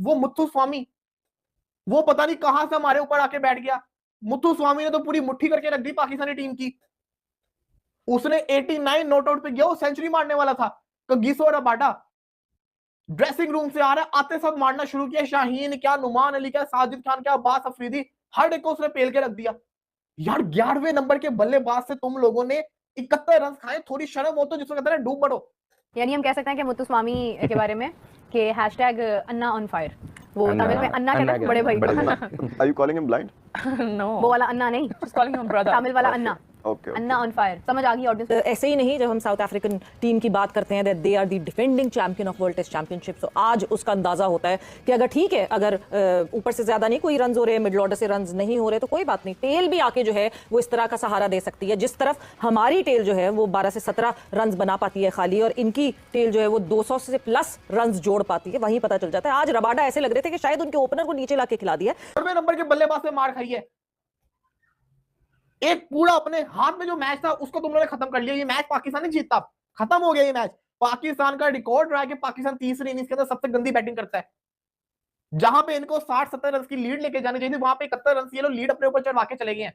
वो मुत्थु स्वामी, वो पता नहीं कहां से हमारे ऊपर आके बैठ गया। मुत्थु स्वामी ने तो पूरी मुट्ठी करके रख दी पाकिस्तानी टीम की। उसने 89 नॉट आउट पे गया, वो सेंचुरी मारने वाला था। कगिसो रबाडा ड्रेसिंग रूम से आ रहा है, आते सब मारना शुरू किया। शाहीन क्या, नुमान अली क्या, साजिद खान क्या, अब्बास अफरीदी, हर एक को उसने पेल के रख दिया। यार 11वें नंबर के बल्लेबाज से तुम लोगों ने 71 रन खाए, थोड़ी शर्म हो तो जिसको कहते हैं डूब मरो। यानी हम कह सकते हैं कि मुत्तुस्वामी के बारे में कि हैशटैग अन्ना ऑन फायर, वो तमिल में अन्ना कहते हैं बड़े भाई। Are you calling him blind? No. वो वाला अन्ना नहीं, Just calling him brother. Tamil वाला अन्ना। Okay. अन्ना ऑन फायर, समझ आ गई ऑडियंस। ऐसे ही नहीं, जब हम साउथ अफ्रीकन टीम की बात करते हैं, they are the defending champion of world test championship, तो आज उसका अंदाजा होता है कि अगर ठीक है, अगर ऊपर से ज्यादा नहीं कोई रन हो रहे, मिडिल ऑर्डर से रन नहीं हो रहे, तो कोई बात नहीं, टेल भी आके जो है वो इस तरह का सहारा दे सकती है। जिस तरफ हमारी टेल जो है वो 12 से 17 रन बना पाती है खाली, और इनकी टेल जो है वो 200 से प्लस रन जोड़ पाती है, वहीं पता चल जाता है। आज रबाडा ऐसे लग रहे थे कि शायद उनके ओपनर को नीचे लाके खिला दिया। 11वें नंबर के बल्लेबाज से मार खाई है। एक पूरा अपने हाथ में जो मैच था उसको तुम लोगों ने खत्म कर लिया। ये मैच पाकिस्तान नहीं जीतता, खत्म हो गया ये मैच। पाकिस्तान का रिकॉर्ड रहा है कि पाकिस्तान तीसरी इनिंग्स के अंदर सबसे गंदी बैटिंग करता है। जहां पे इनको 60-70 रन की लीड लेके जानी चाहिए, वहां पे 71 रन ये लोग लीड अपने ऊपर चढ़वा के चले गए हैं।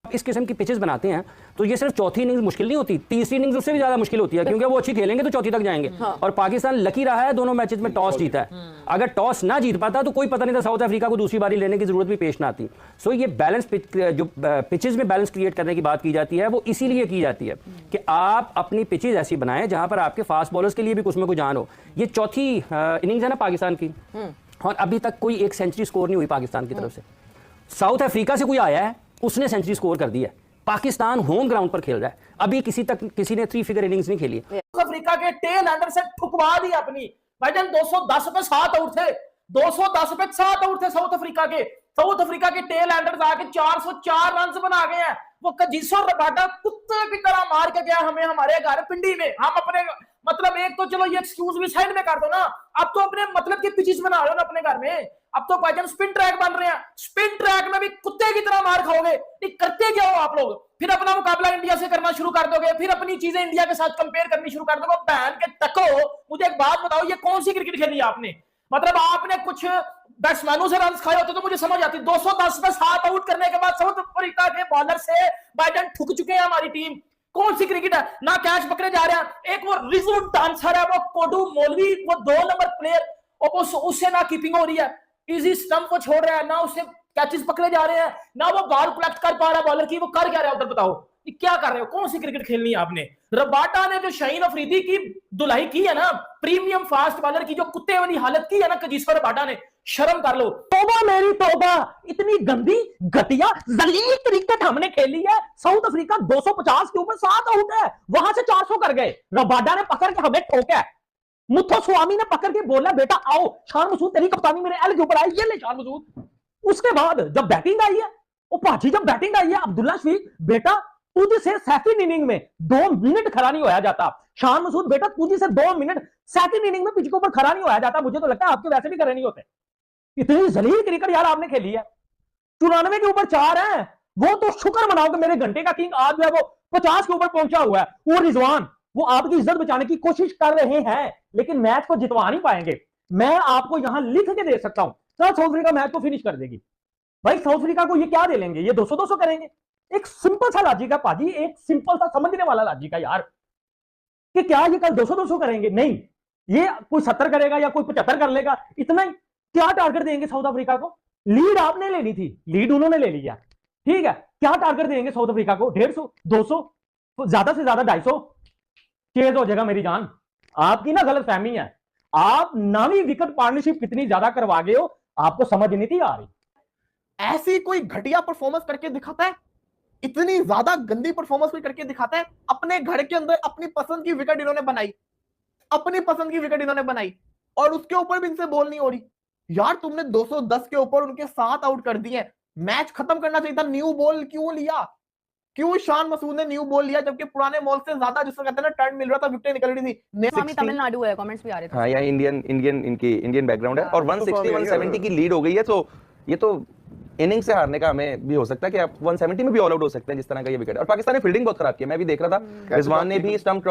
इस किस्म की पिचेस बनाते हैं तो ये सिर्फ चौथी इनिंग्स मुश्किल नहीं होती, तीसरी इनिंग्स उससे भी ज्यादा मुश्किल होती है, क्योंकि वो अच्छी खेलेंगे तो चौथी तक जाएंगे। और पाकिस्तान लकी रहा है, दोनों मैचेस में टॉस जीता है। अगर टॉस ना जीत पाता तो कोई पता नहीं था साउथ अफ्रीका को दूसरी बारी लेने की जरूरत भी पेश ना आती। सो ये बैलेंस जो पिचेस में बैलेंस क्रिएट करने की बात की जाती है, वो इसीलिए की जाती है कि आप अपनी पिचेस ऐसी बनाएं जहां पर आपके फास्ट बॉलर्स के लिए भी कुछ में कुछ जान हो। ये चौथी इनिंग्स है ना पाकिस्तान की, और अभी तक कोई एक सेंचुरी स्कोर नहीं हुई पाकिस्तान की तरफ से। साउथ अफ्रीका से कोई आया है, उसने सेंचुरी स्कोर कर दी है। पाकिस्तान होम ग्राउंड पर खेल रहा है, अभी किसी ने 3 फिगर इनिंग्स नहीं खेली। अफ्रीका के टेल एंडर से ठुकवा दी अपनी। भाईजान 210 पे 7 आउट थे, 210 पे 7 आउट थे साउथ अफ्रीका के। साउथ अफ्रीका के टेल एंडर्स आके 404 रन बना गए हैं। वो कजिसो रबाडा कुत्ते की तरह मार के गया हमें हमारे घर पिंडी में। हम अपने मतलब एक तो चलो ये एक्सक्यूज भी साइड में कर दो ना, अब तो अपने मतलब की पिचेस बना रहे हो ना अपने घर में। अब तो भाईजान स्पिन ट्रैक बन रहे हैं, स्पिन ट्रैक में भी कुत्ते की तरह मार खाओगे। ये करते क्या हो आप लोग? फिर अपना मुकाबला इंडिया से करना शुरू कर दोगे, फिर अपनी चीजें इंडिया के साथ कंपेयर करनी शुरू कर दोगे। बहन के तको, मुझे एक बात बताओ, ये कौन सी क्रिकेट खेली आपने? मतलब आपने कुछ बैट्समैनों से रन खाए होते तो मुझे समझ आती। 210 पे 7 आउट करने के बाद साउथ अफ्रीका के बॉलर से भाईजान ठुक चुके हैं हमारी टीम। कौन सी क्रिकेट है? ना कैच पकड़े जा रहे हैं। एक वो रिजर्व डांसर है वो कोडू मौलवी, वो 2 नंबर प्लेयर, और उससे ना कीपिंग हो रही है, इजी स्टंप को छोड़ रहा है, ना उससे कैचेस पकड़े जा रहे हैं, ना वो बॉल कलेक्ट कर पा रहा है बॉलर की। वो कर क्या रहा है उधर? बताओ ये क्या कर रहे हो? कौन सी क्रिकेट खेलनी है आपने? रबाडा ने जो शाहीन अफरीदी की दुलाई की है ना, प्रीमियम फास्ट बॉलर की जो कुत्ते वाली हालत की है ना कजिसो रबाडा ने, शर्म कर लो। तौबा मेरी तौबा, इतनी गंदी घटिया जलील क्रिकेट हमने खेली है। साउथ अफ्रीका 250 के ऊपर 7 आउट है, वहां से 400 कर गए। रबाडा ने पकड़ के हमें ठोका। मुत्थु स्वामी ने पकड़ के बोला बेटा आओ शान मसूद तेरी कप्तानी मेरे एल के ऊपर आई, ये ले शान मसूद। उसके बाद जब बैटिंग आई है, ओ पाजी जब बैटिंग आई है, अब्दुल्ला शफीक बेटा तुझसे सेकंड इनिंग में 2 मिनट खड़ा नहीं होया जाता। शान मसूद बेटा तुझसे 2 मिनट सेकंड इनिंग में पिच के ऊपर खड़ा नहीं होया जाता। मुझे तो लगता है आपके वैसे भी खड़े नहीं होते। इतनी जलील क्रिकेट यार आपने खेली है। 94 के ऊपर 4 है, वो तो शुक्र मनाओ कि मेरे घंटे का किंग आज जो है वो 50 के ऊपर पहुंचा हुआ है। वो रिजवान वो आपकी इज्जत बचाने की कोशिश कर रहे हैं, लेकिन मैच को जितवा नहीं पाएंगे। मैं आपको यहां लिख के दे सकता हूं, साउथ अफ्रीका मैच को फिनिश कर देगी। भाई साउथ अफ्रीका को ये क्या दे लेंगे? ये 200-200 करेंगे। एक सिंपल सा लॉजिक है पाजी, एक सिंपल सा समझने वाला लॉजिक है यार, कि क्या ये कल 200-200 करेंगे? नहीं, ये कोई 70 करेगा या कोई 75 कर लेगा, इतना ही। क्या टारगेट देंगे साउथ अफ्रीका को? लीड आपने लेनी थी, लीड उन्होंने ले लिया, ठीक है। क्या टारगेट देंगे साउथ अफ्रीका को? 150, 200, ज्यादा से ज्यादा 250 चेज हो जाएगा। मेरी जान आपकी ना गलत फहमी है। आप नामी विकेट पार्टनरशिप कितनी ज्यादा करवा गए हो, आपको समझ नहीं थी आ रही। ऐसी कोई घटिया परफॉर्मेंस करके दिखाता है, इतनी ज्यादा गंदी परफॉर्मेंस कोई करके दिखाता है। अपने घर के अंदर अपनी पसंद की विकेट इन्होंने बनाई, अपनी पसंद की विकेट इन्होंने बनाई, और उसके ऊपर भी इनसे बॉल नहीं हो रही। यार तुमने 210 के ऊपर उनके 7 आउट कर दिए, मैच खत्म करना चाहिए था। न्यू बॉल क्यों लिया? क्यों शान मसूद ने न्यू बॉल लिया, जबकि पुराने बॉल से ज्यादा जिसको कहते हैं ना टर्न मिल रहा था, विकेट निकल रही थी। स्वामी तमिलनाडु है, कमेंट्स भी आ रहे थे। हाँ, यहाँ इंडियन बैकग्राउंड है, और 160 170 की लीड हो गई है। तो ये तो इनिंग से हारने का हमें भी हो सकता है कि आप 170 में भी ऑल आउट हो सकते हैं, जिस तरह का ये विकेट। और पाकिस्तान ने फील्डिंग बहुत खराब की, मैं भी देख रहा था, रिजवान ने भी स्टंप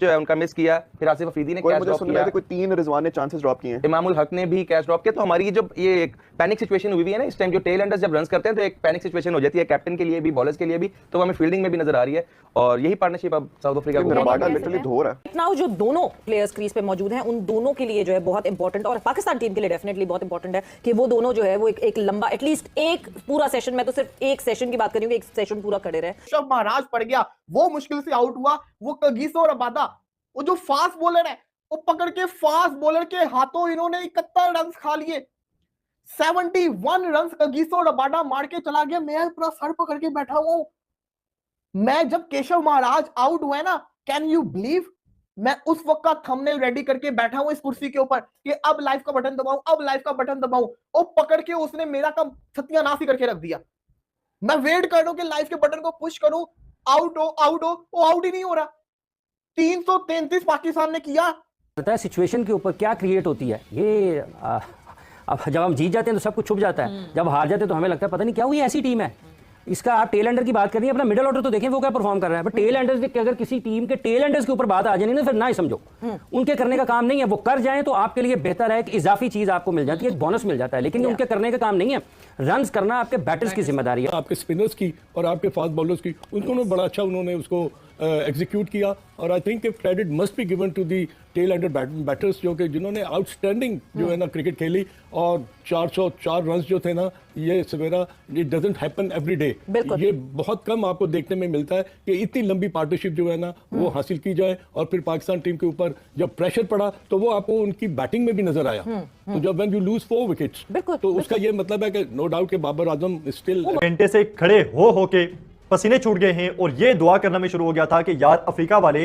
जो है उनका मिस किया, फिर आसिफ अफरीदी ने कैच ड्रॉप किया, कोई 3 रिजवान ने चांसेस ड्रॉप किए हैं, इमामुल हक ने भी कैच ड्रॉप किया। तो हमारी जब ये एक पैनिक सिचुएशन हुई है ना इस टाइम, जो टेल एंडर्स जब रन करते हैं तो एक पैनिक सिचुएशन हो जाती है, कैप्टन के लिए भी, बॉलर्स के लिए भी, तो हमें फील्डिंग में भी नजर आ रही है। और यही पार्टनरशिप अब साउथ अफ्रीका को रबाडा लिटरली धो रहा है। नाउ जो दोनों प्लेयर्स क्रीज पे मौजूद हैं उन दोनों के लिए जो है बहुत इंपॉर्टेंट, और पाकिस्तान टीम के लिए डेफिनेटली बहुत इंपॉर्टेंट है कि वो दोनों जो है वो एक लंबा एटलीस्ट एक पूरा सेशन, मैं तो सिर्फ एक सेशन की बात कर रही हूं, एक सेशन पूरा खड़े रहे। केशव महाराज पड़ गया, वो मुश्किल से आउट हुआ, वो कगिसो रबादा, वो जो फास्ट बॉलर है, वो पकड़ के फास्ट बॉलर के हाथों इन्होंने 71 रन खा लिए। 71 रन कगिसो रबादा मार के चला गया। मैं पूरा सर पकड़ के बैठा हुआ हूं। मैं जब केशव महाराज आउट हुए ना, कैन यू बिलीव, मैं उस वक्त का थंबनेल रेडी करके बैठा हूं इस कुर्सी के ऊपर कि अब लाइव का बटन दबाऊं, अब लाइव का बटन दबाऊं। वो पकड़ के उसने मेरा काम सत्यानाश ही करके रख दिया। मैं वेट कर रहा हूं कि लाइव के बटन को पुश करूं, आउट हो, वो आउट ही नहीं हो रहा। 333 पाकिस्तान ने किया। पता है सिचुएशन के ऊपर क्या क्रिएट होती है ये अब जब हम जीत जाते हैं तो सब कुछ छुप जाता है, जब हार जाते हैं तो हमें लगता है पता नहीं क्या हुई, ऐसी टीम है। इसका आप टेल एंडर की बात कर रही है, अपना मिडिल ऑर्डर तो देखें वो क्या परफॉर्म कर रहा है। पर टेल एंडर्स की अगर किसी टीम के टेल एंडर्स के ऊपर बात आ जाए ना, फिर ना ही समझो, उनके करने का काम नहीं है। वो कर जाएं तो आपके लिए बेहतर है कि इजाफी चीज आपको मिल जाती है, एक बोनस मिल जाता है, लेकिन उनके करने का काम नहीं है। रन्स करना आपके बैटर्स की जिम्मेदारी है, आपके स्पिनर्स की और आपके फास्ट बॉलर्स की। उनको बड़ा अच्छा उन्होंने उसको एग्जीक्यूट किया। और I think credit must be given to the tail ender batters, जो कि जिन्होंने आउटस्टैंडिंग जो है ना क्रिकेट खेली। और 404 रन जो थे ना, ये सवेरा it doesn't happen every day. ये बहुत कम आपको देखने में मिलता है कि इतनी लंबी पार्टनरशिप जो है ना वो हासिल की जाए। और फिर पाकिस्तान टीम के ऊपर जब प्रेशर पड़ा तो वो आपको उनकी बैटिंग में भी नजर आया। तो जब व्हेन यू लूज 4 विकेट्स, तो उसका ये मतलब है कि नो डाउट कि बाबर आजम स्टिल घंटे से खड़े हो के पसीने छूट गए हैं और ये दुआ करना में शुरू हो गया था कि यार अफ्रीका वाले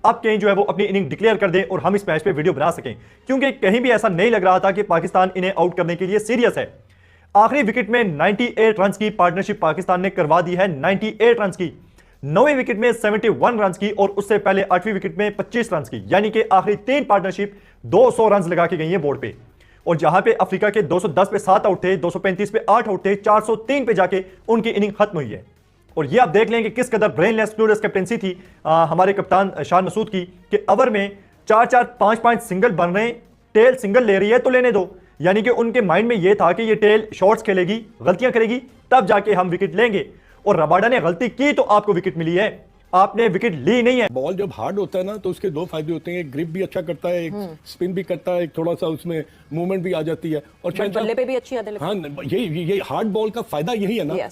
अब कहीं जो है वो अपनी इनिंग डिक्लेयर कर दें और हम इस मैच पे वीडियो बना सकें, क्योंकि कहीं भी ऐसा नहीं लग रहा था कि पाकिस्तान इन्हें आउट करने के लिए सीरियस है। आखिरी विकेट में 98 रन की पार्टनरशिप पाकिस्तान ने करवा दी है, 98 रन की। 9वीं विकेट में 71 रन की और उससे पहले 8वीं विकेट में 25 रन की, यानी कि आखिरी 3 पार्टनरशिप 200 रन लगा के गई है बोर्ड पे। और जहां पे अफ्रीका के 210 पे 7 आउट थे, 235 पे 8 आउट थे, 403 पे जाके उनकी इनिंग खत्म हुई है। और ये आप देख लें कि किस कदर ब्रेनलेस फ्लूलेस कैप्टेंसी थी हमारे कप्तान शान मसूद की, कि ओवर में 4-4 5-5 सिंगल बन रहे हैं, टेल सिंगल ले रही है तो लेने दो। यानी कि उनके माइंड में ये था कि ये टेल शॉट्स खेलेगी, गलतियां करेगी, तब जाके हम विकेट लेंगे। और रबाडा ने गलती की तो आपको विकेट मिली है, आपने विकेट ली नहीं है। बॉल जब हार्ड होता है ना तो उसके 2 फायदे होते हैं, एक ग्रिप भी अच्छा करता है, एक स्पिन भी करता है, एक थोड़ा सा उसमें मूवमेंट भी आ जाती है। और बल्ले पे भी अच्छी आदत हाँ, ये हार्ड बॉल का फायदा यही है ना।